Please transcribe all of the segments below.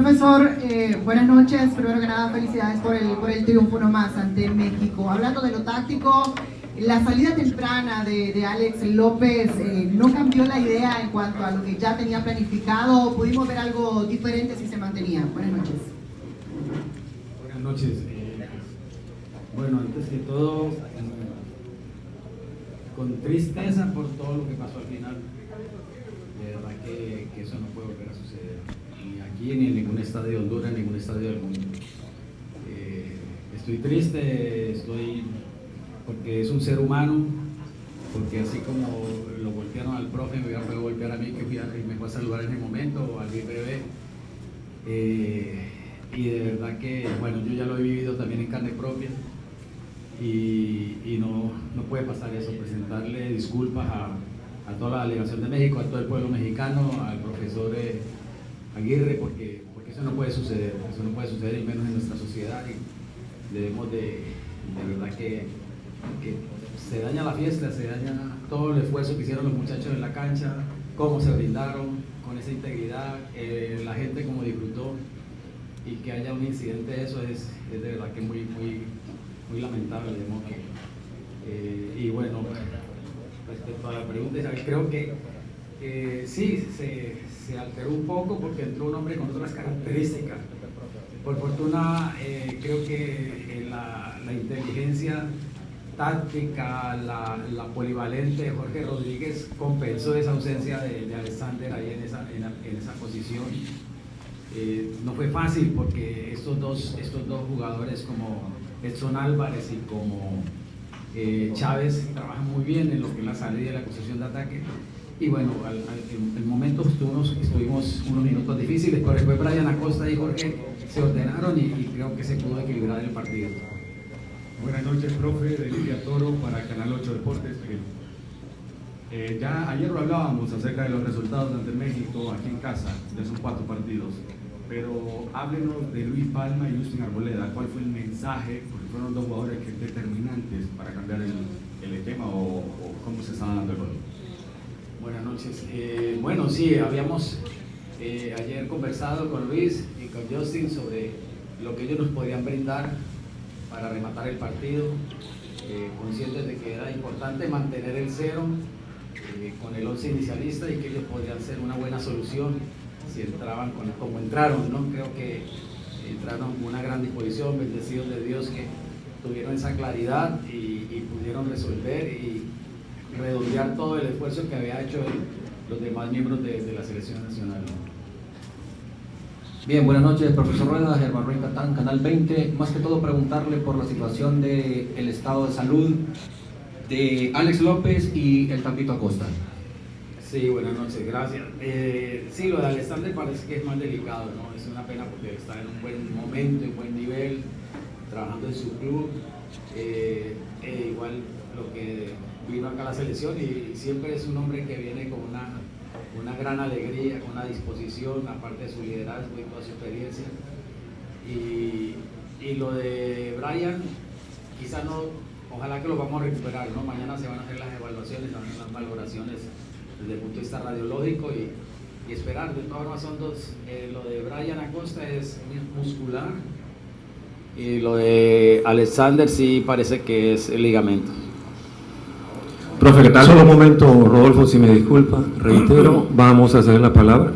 Profesor, buenas noches. Primero que nada, felicidades por el triunfo nomás ante México. Hablando de lo táctico, la salida temprana de Alex López no cambió la idea en cuanto a lo que ya tenía planificado. ¿Pudimos ver algo diferente si se mantenía? Buenas noches. Buenas noches. Bueno, antes que todo, con tristeza por todo lo que pasó al final. De verdad que eso no puede volver a suceder. Ni aquí, ni en ningún estadio de Honduras, ni en ningún estadio del mundo. Estoy triste, porque es un ser humano, porque así como lo golpearon al profe, me hubiera podido golpear a mí, que me fue a saludar en ese momento, o al bebé. Y de verdad que, bueno, yo ya lo he vivido también en carne propia, y no puede pasar eso, presentarle disculpas a toda la delegación de México, a todo el pueblo mexicano, al profesor Aguirre, porque eso no puede suceder, y menos en nuestra sociedad, y debemos de verdad que se daña la fiesta, se daña todo el esfuerzo que hicieron los muchachos en la cancha, cómo se brindaron, con esa integridad, la gente como disfrutó, y que haya un incidente de eso es de verdad que muy lamentable, digamos que, y bueno, respecto a la pregunta, creo que sí, se alteró un poco porque entró un hombre con otras características. Por fortuna, creo que la inteligencia táctica, la polivalente de Jorge Rodríguez compensó esa ausencia de Alexander ahí en esa posición. No fue fácil porque estos dos jugadores como Edson Álvarez y como Chávez trabajan muy bien en lo que es la salida y la construcción de ataque. Y bueno, en momentos estuvimos unos minutos difíciles, pero después Brian Acosta y Jorge se ordenaron y creo que se pudo equilibrar el partido. Buenas noches, profe, de Lidia Toro para Canal 8 Deportes. Ya ayer lo hablábamos acerca de los resultados ante México aquí en casa, de esos 4 partidos, pero háblenos de Luis Palma y Justin Arboleda. ¿Cuál fue el mensaje? Porque fueron 2 jugadores determinantes para cambiar el esquema o cómo se estaba dando el gol. Buenas noches. Bueno, sí, habíamos ayer conversado con Luis y con Justin sobre lo que ellos nos podían brindar para rematar el partido, conscientes de que era importante mantener el 0 con el 11 inicialista y que ellos podrían ser una buena solución si entraban como entraron, ¿no? Creo que entraron con una gran disposición, bendecidos de Dios que tuvieron esa claridad y pudieron resolver y redondear todo el esfuerzo que había hecho los demás miembros de la selección nacional, ¿no? Bien, buenas noches, profesor Rueda, Germán Ruiz Catán, Canal 20. Más que todo preguntarle por la situación del estado de salud de Alex López y el Tapito Acosta. Sí, buenas noches, gracias. Sí, lo de Alexander parece que es más delicado, ¿no? Es una pena porque está en un buen momento, en buen nivel, trabajando en su club. Igual lo que vino acá a la selección y siempre es un hombre que viene con una gran alegría, con una disposición, aparte de su liderazgo y toda su experiencia. Y lo de Brian, quizá no, ojalá que lo vamos a recuperar, ¿no? Mañana se van a hacer las evaluaciones, van a hacer las valoraciones desde el punto de vista radiológico y esperar. De todas formas son 2, lo de Brian Acosta es muscular y lo de Alexander sí parece que es el ligamento. Profe, ¿qué tal? Solo un momento, Rodolfo, si me disculpa, reitero, vamos a ceder la palabra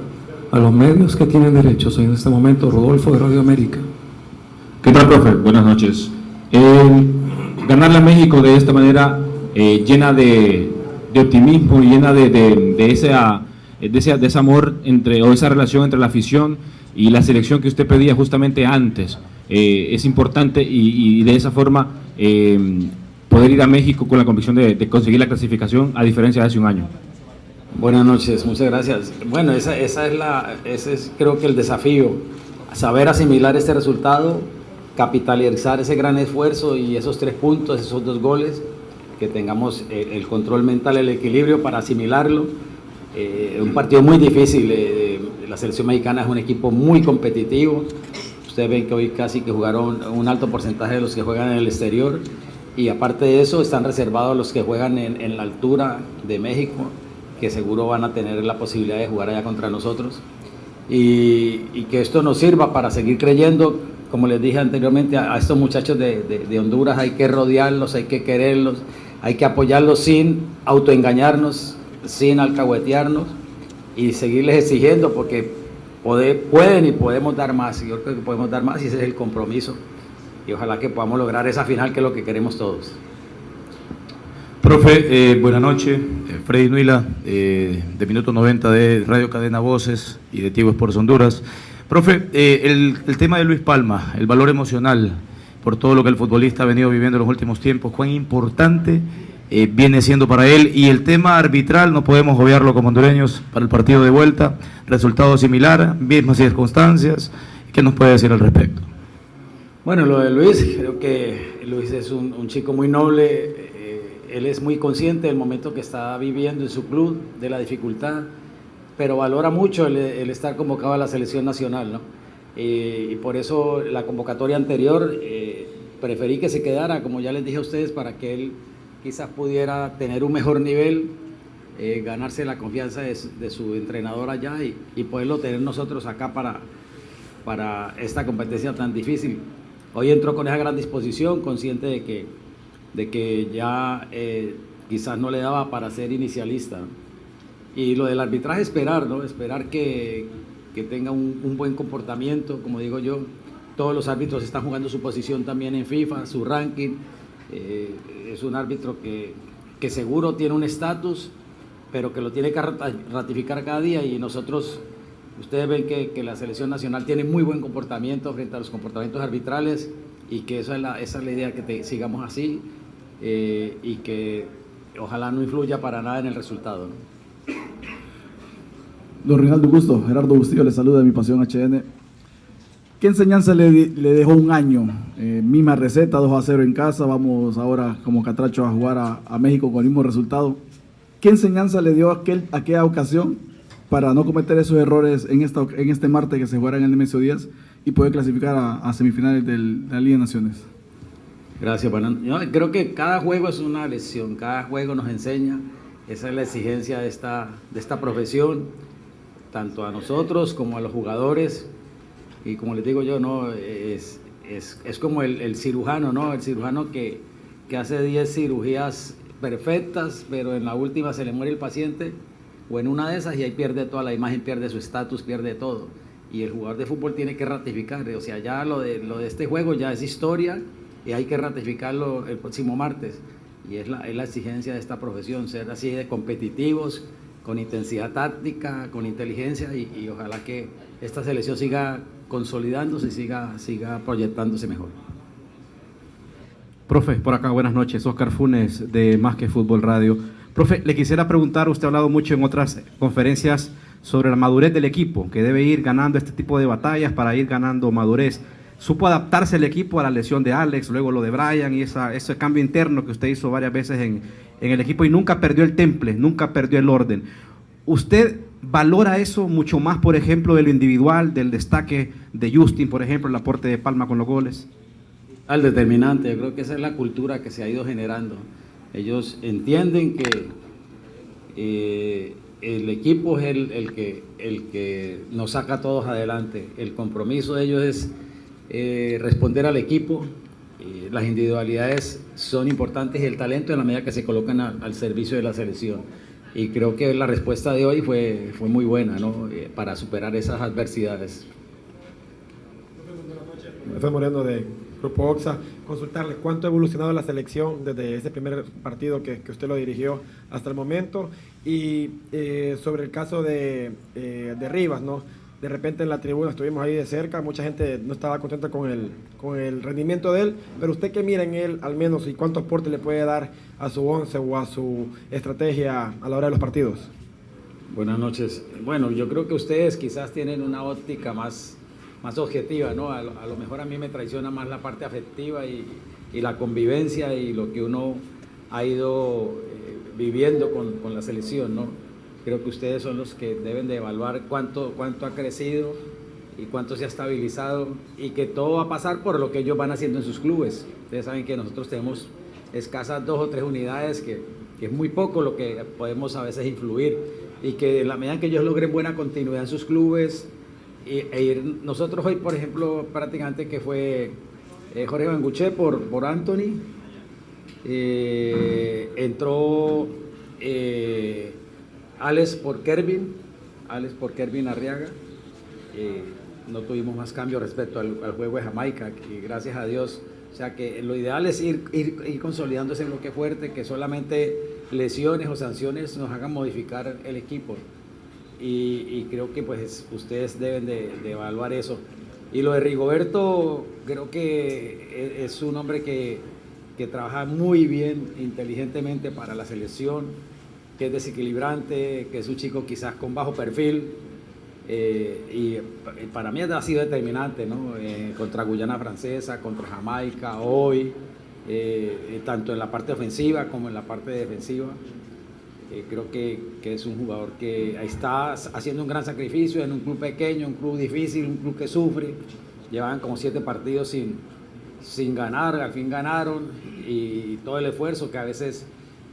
a los medios que tienen derecho. Soy en este momento Rodolfo de Radio América. ¿Qué tal, profe? Buenas noches. Ganarle a México de esta manera llena de optimismo, llena de ese amor o esa relación entre la afición y la selección que usted pedía justamente antes. Es importante y de esa forma poder ir a México con la convicción de conseguir la clasificación a diferencia de hace un año. Buenas noches, muchas gracias. Bueno, ese es creo que el desafío, saber asimilar este resultado, capitalizar ese gran esfuerzo y esos 3 puntos, esos 2 goles, que tengamos el control mental, el equilibrio para asimilarlo. Un partido muy difícil, la selección mexicana es un equipo muy competitivo. Ustedes ven que hoy casi que jugaron un alto porcentaje de los que juegan en el exterior. Y aparte de eso, están reservados los que juegan en la altura de México, que seguro van a tener la posibilidad de jugar allá contra nosotros. y que esto nos sirva para seguir creyendo. Como les dije anteriormente, a estos muchachos de Honduras hay que rodearlos, hay que quererlos, hay que apoyarlos sin autoengañarnos, sin alcahuetearnos y seguirles exigiendo porque pueden y podemos dar más. Yo creo que podemos dar más y ese es el compromiso. Y ojalá que podamos lograr esa final que es lo que queremos todos. Profe, buenas noches. Freddy Nuila, de Minuto 90 de Radio Cadena Voces y de Tigo Sports Honduras. Profe, el tema de Luis Palma, el valor emocional por todo lo que el futbolista ha venido viviendo en los últimos tiempos, cuán importante viene siendo para él, y el tema arbitral no podemos obviarlo como hondureños para el partido de vuelta, resultado similar, mismas circunstancias. ¿Qué nos puede decir al respecto? Bueno, lo de Luis, creo que Luis es un chico muy noble. Él es muy consciente del momento que está viviendo en su club, de la dificultad, pero valora mucho el estar convocado a la selección nacional, ¿no? Y por eso la convocatoria anterior preferí que se quedara, como ya les dije a ustedes, para que él quizás pudiera tener un mejor nivel, ganarse la confianza de su entrenador allá y poderlo tener nosotros acá para esta competencia tan difícil. Hoy entró con esa gran disposición, consciente de que ya quizás no le daba para ser inicialista. Y lo del arbitraje, esperar, ¿no? Esperar que tenga un buen comportamiento, como digo yo. Todos los árbitros están jugando su posición también en FIFA, su ranking. Es un árbitro que seguro tiene un estatus, pero que lo tiene que ratificar cada día, y nosotros, ustedes ven que la selección nacional tiene muy buen comportamiento frente a los comportamientos arbitrales, y que esa es la idea, que sigamos así, y que ojalá no influya para nada en el resultado, ¿no? Don Reinaldo, gusto. Gerardo Bustillo le saluda de Mi Pasión HN. ¿Qué enseñanza le dejó un año? Misma receta, 2-0 en casa, vamos ahora como Catracho a jugar a México con el mismo resultado. ¿Qué enseñanza le dio aquella ocasión para no cometer esos errores en este martes que se jugará en el Nemesio 10 y poder clasificar a semifinales de la Liga de Naciones? Gracias, Fernando. Yo creo que cada juego es una lección, cada juego nos enseña. Esa es la exigencia de esta profesión, tanto a nosotros como a los jugadores. Y como les digo yo, ¿no? Es como el cirujano, ¿no? El cirujano que hace 10 cirugías perfectas, pero en la última se le muere el paciente, o en una de esas, y ahí pierde toda la imagen, pierde su estatus, pierde todo. Y el jugador de fútbol tiene que ratificar, o sea, ya lo de este juego ya es historia, y hay que ratificarlo el próximo martes. Y es la exigencia de esta profesión, ser así de competitivos, con intensidad táctica, con inteligencia, y ojalá que esta selección siga consolidándose y siga proyectándose mejor. Profe, por acá, buenas noches. Oscar Funes, de Más que Fútbol Radio. Profe, le quisiera preguntar, usted ha hablado mucho en otras conferencias sobre la madurez del equipo, que debe ir ganando este tipo de batallas para ir ganando madurez. ¿Supo adaptarse el equipo a la lesión de Alex, luego lo de Brian y ese cambio interno que usted hizo varias veces en el equipo, y nunca perdió el temple, nunca perdió el orden? ¿Usted valora eso mucho más, por ejemplo, de lo individual, del destaque de Justin, por ejemplo, el aporte de Palma con los goles? Al determinante, yo creo que esa es la cultura que se ha ido generando. Ellos entienden que el equipo es el que nos saca a todos adelante. El compromiso de ellos es responder al equipo. Las individualidades son importantes, y el talento en la medida que se colocan al servicio de la selección. Y creo que la respuesta de hoy fue muy buena, ¿no? Para superar esas adversidades. Estoy Moreno, de Grupo Oxa. Consultarle cuánto ha evolucionado la selección desde ese primer partido que usted lo dirigió hasta el momento, y sobre el caso de Rivas, ¿no? De repente en la tribuna estuvimos ahí de cerca, mucha gente no estaba contenta con el rendimiento de él, pero usted qué mira en él al menos, y cuánto aporte le puede dar a su once o a su estrategia a la hora de los partidos. Buenas noches. Bueno, yo creo que ustedes quizás tienen una óptica más objetiva, ¿no? A lo mejor a mí me traiciona más la parte afectiva y la convivencia y lo que uno ha ido viviendo con la selección, ¿no? Creo que ustedes son los que deben de evaluar cuánto ha crecido y cuánto se ha estabilizado, y que todo va a pasar por lo que ellos van haciendo en sus clubes. Ustedes saben que nosotros tenemos escasas 2 o 3 unidades, que es muy poco lo que podemos a veces influir, y que en la medida que ellos logren buena continuidad en sus clubes, nosotros hoy, por ejemplo, prácticamente que fue Jorge Benguché por Anthony, entró Alex por Kervin Arriaga. No tuvimos más cambio respecto al juego de Jamaica, que gracias a Dios, o sea que lo ideal es ir consolidando ese bloque fuerte, que solamente lesiones o sanciones nos hagan modificar el equipo, y creo que pues ustedes deben de evaluar eso. Y lo de Rigoberto, creo que es un hombre que trabaja muy bien, inteligentemente para la selección, que es desequilibrante, que es un chico quizás con bajo perfil, y para mí ha sido determinante, ¿no? Contra Guyana Francesa, contra Jamaica, hoy, tanto en la parte ofensiva como en la parte defensiva. Creo que es un jugador que está haciendo un gran sacrificio en un club pequeño, un club difícil, un club que sufre. Llevaban como 7 partidos sin ganar, al fin ganaron, y todo el esfuerzo que a veces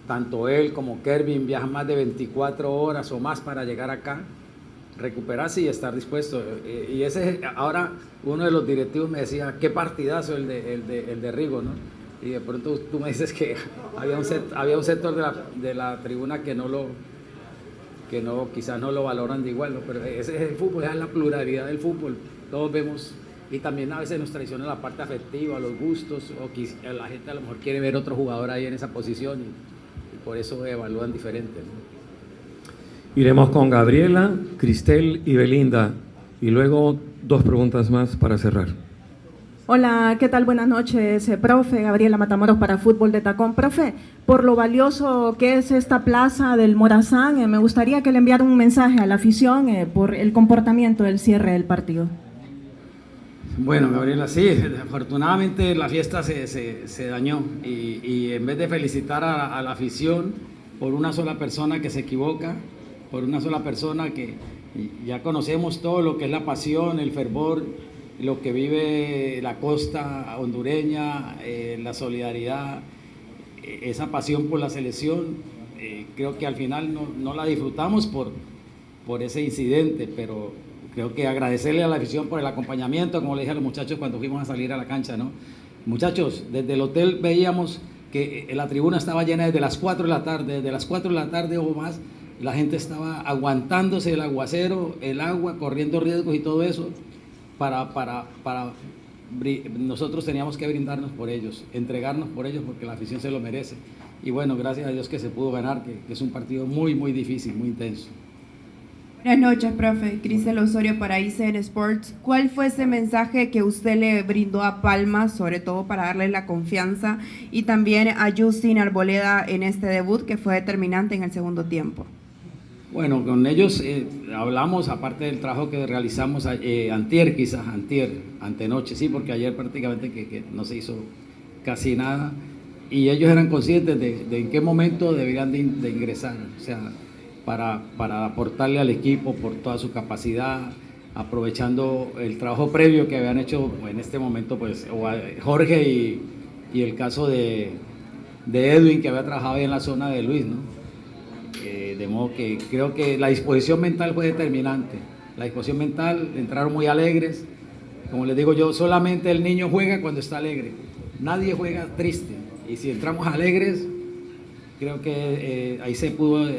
tanto él como Kervin viajan más de 24 horas o más para llegar acá, recuperarse y estar dispuesto. Y ese ahora uno de los directivos me decía, qué partidazo el de Rigo, ¿no? Y de pronto tú me dices que había un sector de la tribuna que quizás no lo valoran de igual, ¿no? Pero ese es el fútbol, es la pluralidad del fútbol. Todos vemos, y también a veces nos traiciona la parte afectiva, los gustos, o la gente a lo mejor quiere ver otro jugador ahí en esa posición, y por eso evalúan diferente, ¿no? Iremos con Gabriela, Cristel y Belinda, y luego 2 preguntas más para cerrar. Hola, ¿qué tal? Buenas noches, profe. Gabriela Matamoros para Fútbol de Tacón. Profe, por lo valioso que es esta plaza del Morazán, me gustaría que le enviara un mensaje a la afición por el comportamiento del cierre del partido. Bueno, Gabriela, sí, afortunadamente la fiesta se dañó, y en vez de felicitar a la afición por una sola persona que se equivoca, por una sola persona que ya conocemos todo lo que es la pasión, el fervor, lo que vive la costa hondureña, la solidaridad, esa pasión por la selección, creo que al final no la disfrutamos por ese incidente, pero creo que agradecerle a la afición por el acompañamiento, como le dije a los muchachos cuando fuimos a salir a la cancha, ¿no? Muchachos, desde el hotel veíamos que la tribuna estaba llena desde las 4 de la tarde o más, la gente estaba aguantándose el aguacero, el agua, corriendo riesgos y todo eso, nosotros teníamos que brindarnos por ellos, entregarnos por ellos, porque la afición se lo merece. Y bueno, gracias a Dios que se pudo ganar, que es un partido muy, muy difícil, muy intenso. Buenas noches, profe. Cristel Osorio para ICN Sports. ¿Cuál fue ese mensaje que usted le brindó a Palma, sobre todo para darle la confianza, y también a Justin Arboleda en este debut que fue determinante en el segundo tiempo? Bueno, con ellos hablamos, aparte del trabajo que realizamos antenoche, sí, porque ayer prácticamente que no se hizo casi nada, y ellos eran conscientes de en qué momento deberían de ingresar, o sea, para aportarle al equipo por toda su capacidad, aprovechando el trabajo previo que habían hecho en este momento, pues Jorge y el caso de Edwin, que había trabajado ahí en la zona de Luis, ¿no? De modo que creo que la disposición mental fue determinante. La disposición mental, entraron muy alegres. Como les digo yo, solamente el niño juega cuando está alegre. Nadie juega triste. Y si entramos alegres, creo que ahí se pudo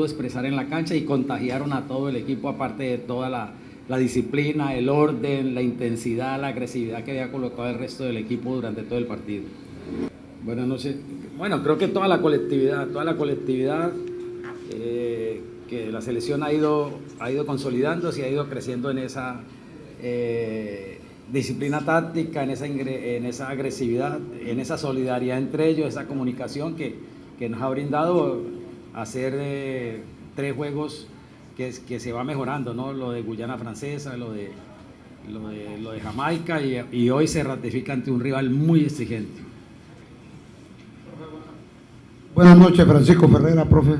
expresar en la cancha, y contagiaron a todo el equipo, aparte de toda la disciplina, el orden, la intensidad, la agresividad que había colocado el resto del equipo durante todo el partido. Buenas noches. Bueno, creo que toda la colectividad, que la selección ha ido consolidándose y ha ido creciendo en esa disciplina táctica, en esa agresividad, en esa solidaridad entre ellos, esa comunicación que nos ha brindado hacer 3 juegos que se va mejorando, ¿no? Lo de Guyana Francesa, lo de Jamaica, y hoy se ratifica ante un rival muy exigente. Buenas noches, Francisco Ferreira, profe.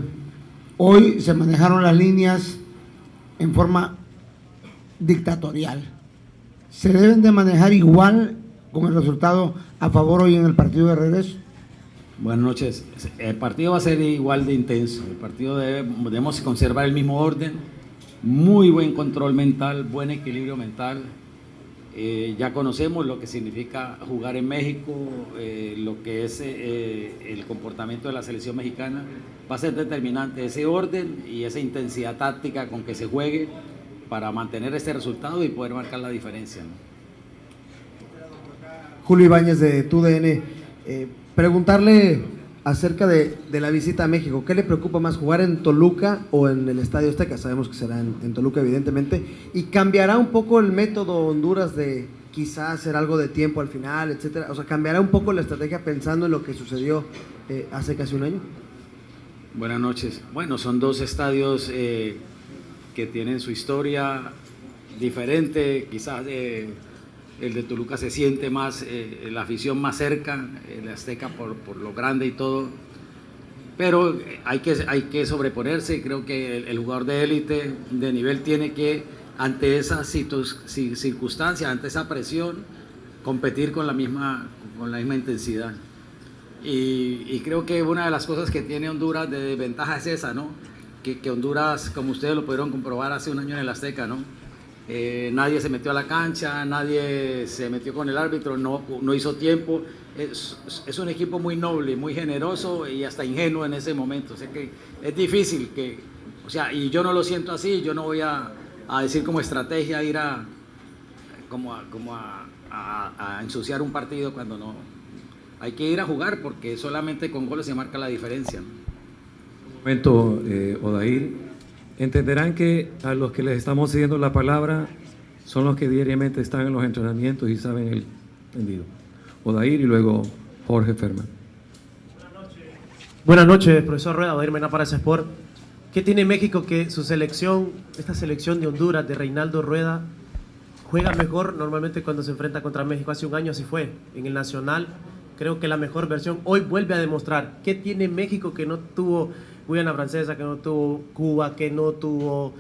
Hoy se manejaron las líneas en forma dictatorial. ¿Se deben de manejar igual con el resultado a favor hoy en el partido de regreso? Buenas noches. El partido va a ser igual de intenso. El partido debemos conservar el mismo orden, muy buen control mental, buen equilibrio mental. Ya conocemos lo que significa jugar en México, lo que es el comportamiento de la selección mexicana. Va a ser determinante ese orden y esa intensidad táctica con que se juegue para mantener este resultado y poder marcar la diferencia, ¿no? Julio Ibáñez de TUDN, preguntarle acerca de la visita a México. ¿Qué le preocupa más, jugar en Toluca o en el Estadio Azteca? Sabemos que será en Toluca, evidentemente. ¿Y cambiará un poco el método Honduras de quizás hacer algo de tiempo al final, etcétera? O sea, ¿cambiará un poco la estrategia pensando en lo que sucedió hace casi un año? Buenas noches. Bueno, son dos estadios que tienen su historia diferente. Quizás el de Toluca se siente más, la afición más cerca, el Azteca por lo grande y todo, pero hay que sobreponerse. Creo que el jugador de élite, de nivel, tiene que, ante esas circunstancias, ante esa presión, competir con la misma intensidad. Y creo que una de las cosas que tiene Honduras de desventaja es esa, ¿no? Que Honduras, como ustedes lo pudieron comprobar hace un año en el Azteca, ¿no? Nadie se metió a la cancha, nadie se metió con el árbitro, no hizo tiempo. Es un equipo muy noble, muy generoso y hasta ingenuo en ese momento. O sea que es difícil y yo no lo siento así. Yo no voy a decir como estrategia ir a ensuciar un partido cuando no. Hay que ir a jugar porque solamente con goles se marca la diferencia, ¿no? Un momento, Odair. Entenderán que a los que les estamos cediendo la palabra son los que diariamente están en los entrenamientos y saben el entendido. Odair y luego Jorge Ferman. Buenas noches, profesor Rueda, Odair Mena para Sport. ¿Qué tiene México que su selección, esta selección de Honduras, de Reinaldo Rueda, juega mejor normalmente cuando se enfrenta contra México? Hace un año así fue, en el Nacional. Creo que la mejor versión hoy vuelve a demostrar qué tiene México que no tuvo Guyana Francesa, que no tuvo Cuba, que no tuvo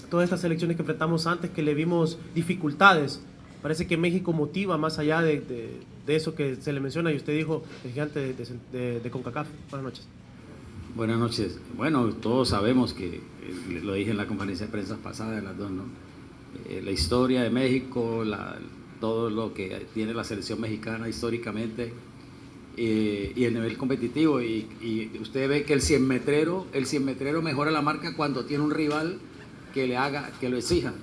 todas estas selecciones que enfrentamos antes, que le vimos dificultades. Parece que México motiva más allá de eso que se le menciona, y usted dijo el gigante de CONCACAF. Buenas noches. Buenas noches. Bueno, todos sabemos que, lo dije en la conferencia de prensa pasada de las dos, ¿no? La historia de México, todo lo que tiene la selección mexicana históricamente, y el nivel competitivo, y usted ve que el 100 metrero mejora la marca cuando tiene un rival que lo exija,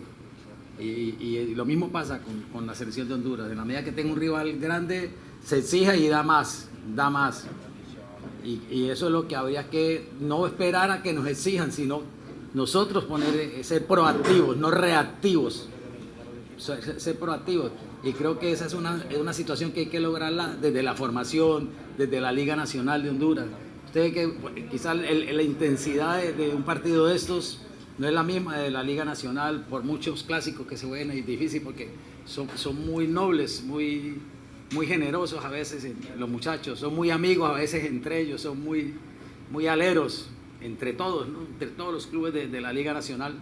y lo mismo pasa con la selección de Honduras. En la medida que tenga un rival grande, se exija y da más, y eso es lo que habría que no esperar a que nos exijan, sino nosotros ser proactivos, no reactivos, ser proactivos. Y creo que esa es una situación que hay que lograrla desde la formación, desde la Liga Nacional de Honduras. Ustedes que quizás la intensidad de un partido de estos no es la misma de la Liga Nacional, por muchos clásicos que se juegan. Es difícil porque son muy nobles, muy generosos a veces los muchachos, son muy amigos a veces entre ellos, son muy aleros entre todos, ¿no? Entre todos los clubes de la Liga Nacional.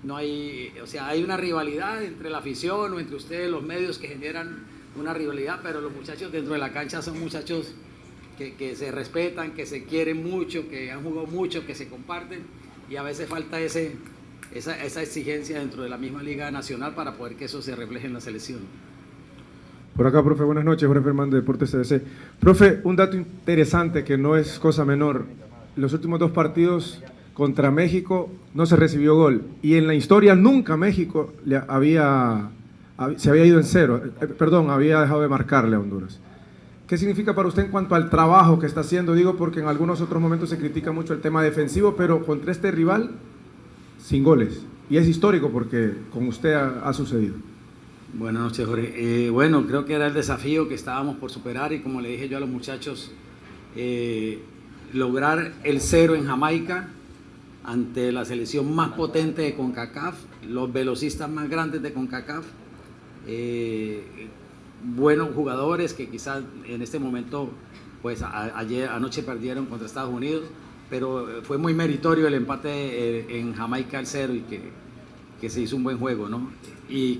No hay, hay una rivalidad entre la afición o entre ustedes, los medios, que generan una rivalidad, pero los muchachos dentro de la cancha son muchachos que se respetan, que se quieren mucho, que han jugado mucho, que se comparten, y a veces falta esa exigencia dentro de la misma Liga Nacional para poder que eso se refleje en la selección. Por acá, profe, buenas noches, Jorge Ferman de Deportes CDC. Profe, un dato interesante que no es cosa menor: los últimos 2 partidos contra México no se recibió gol, y en la historia nunca México se había ido en cero, había dejado de marcarle a Honduras. ¿Qué significa para usted en cuanto al trabajo que está haciendo? Digo porque en algunos otros momentos se critica mucho el tema defensivo, pero contra este rival, sin goles. Y es histórico porque con usted ha sucedido. Buenas noches, Jorge. Bueno, creo que era el desafío que estábamos por superar, y como le dije yo a los muchachos, lograr el 0 en Jamaica, ante la selección más potente de CONCACAF, los velocistas más grandes de CONCACAF, buenos jugadores que quizás en este momento, pues anoche perdieron contra Estados Unidos, pero fue muy meritorio el empate en Jamaica al 0, y que se hizo un buen juego, ¿no? Y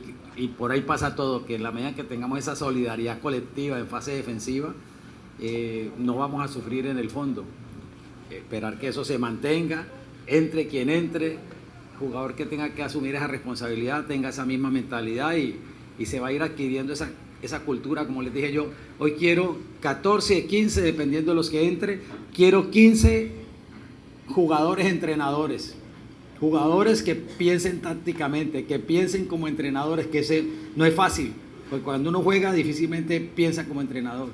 por ahí pasa todo, que en la medida que tengamos esa solidaridad colectiva en fase defensiva, no vamos a sufrir en el fondo. Esperar que eso se mantenga, entre quien entre, jugador que tenga que asumir esa responsabilidad tenga esa misma mentalidad y se va a ir adquiriendo esa cultura, como les dije yo, hoy quiero 14, 15, dependiendo de los que entre, quiero 15 jugadores entrenadores, jugadores que piensen tácticamente, que piensen como entrenadores, que no es fácil, porque cuando uno juega difícilmente piensa como entrenador,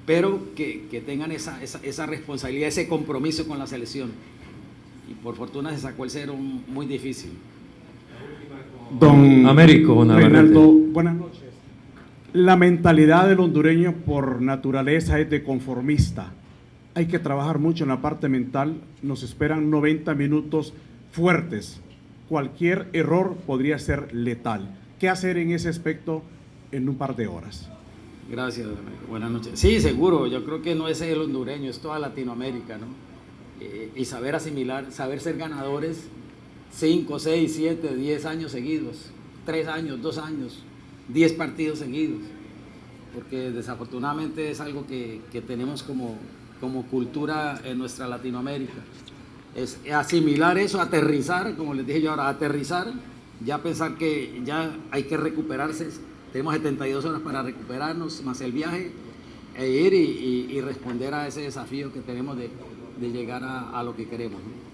pero que tengan esa responsabilidad, ese compromiso con la selección. Y por fortuna se sacó el 0 muy difícil. Don Américo Reinaldo, buenas noches. La mentalidad del hondureño por naturaleza es de conformista. Hay que trabajar mucho en la parte mental. Nos esperan 90 minutos fuertes. Cualquier error podría ser letal. ¿Qué hacer en ese aspecto en un par de horas? Gracias, buenas noches. Sí, seguro, yo creo que no es el hondureño, es toda Latinoamérica, ¿no? Y saber asimilar, saber ser ganadores 5, 6, 7, 10 años seguidos, 3 años, 2 años, 10 partidos seguidos, porque desafortunadamente es algo que tenemos como cultura en nuestra Latinoamérica. Es asimilar eso, aterrizar, como les dije yo ahora, aterrizar, ya pensar que ya hay que recuperarse, tenemos 72 horas para recuperarnos, más el viaje, e ir y responder a ese desafío que tenemos de llegar a lo que queremos, ¿no?